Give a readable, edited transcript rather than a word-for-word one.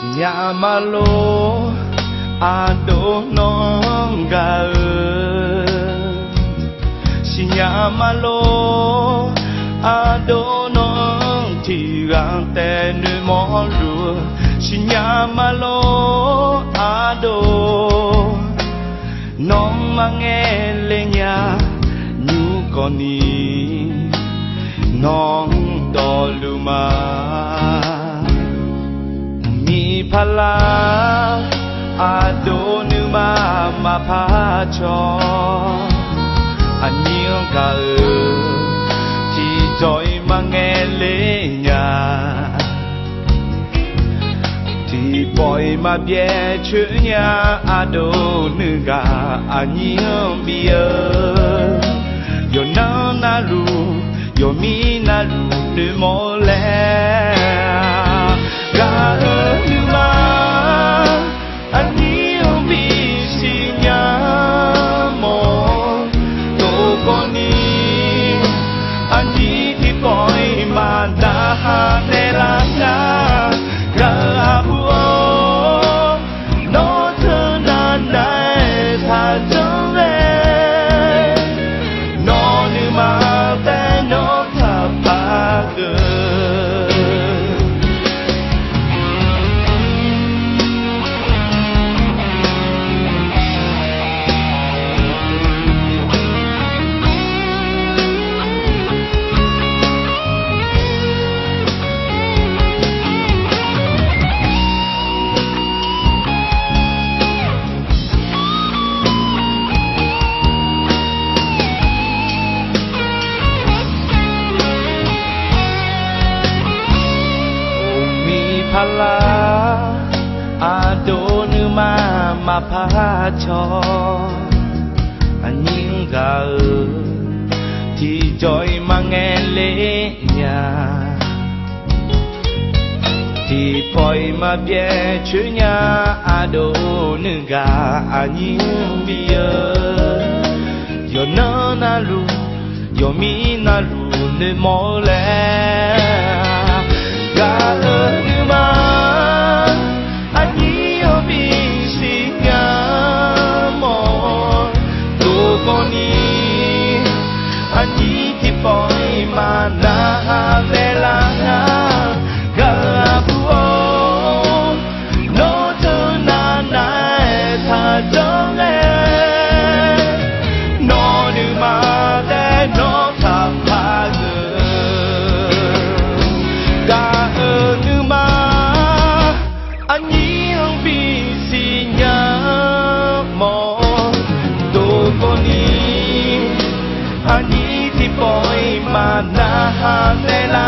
Sinyamalo adononga Sinyamalo adonong tirang tenumolu Sinyamalo ado nong mangelenya nyukoni nong doluma mi pala adonuma mapacho anyong ka ti joy mangelenya ti boy ma bie chunya adonuga anyong bia yo na nalu yo mi nalu de mole ga numa anyong bi sinya mo to koni anji ti boy ma da ne la ga ga huo no tuna nai tha jong le no ni ma te no tha pa ge pala adonuma mapacho anying ga ti joy mangelenya ti poi ma bie chunya adonuga anying bia yo na nalu yo mi nalu ne mole ga numa anio bisinya mo to koni ani ti poi mana vela ga buo no to na na tha dong e no numa de no tha pa ge ga numa anyong bisinya mo to koni ani ti poi mana ha te la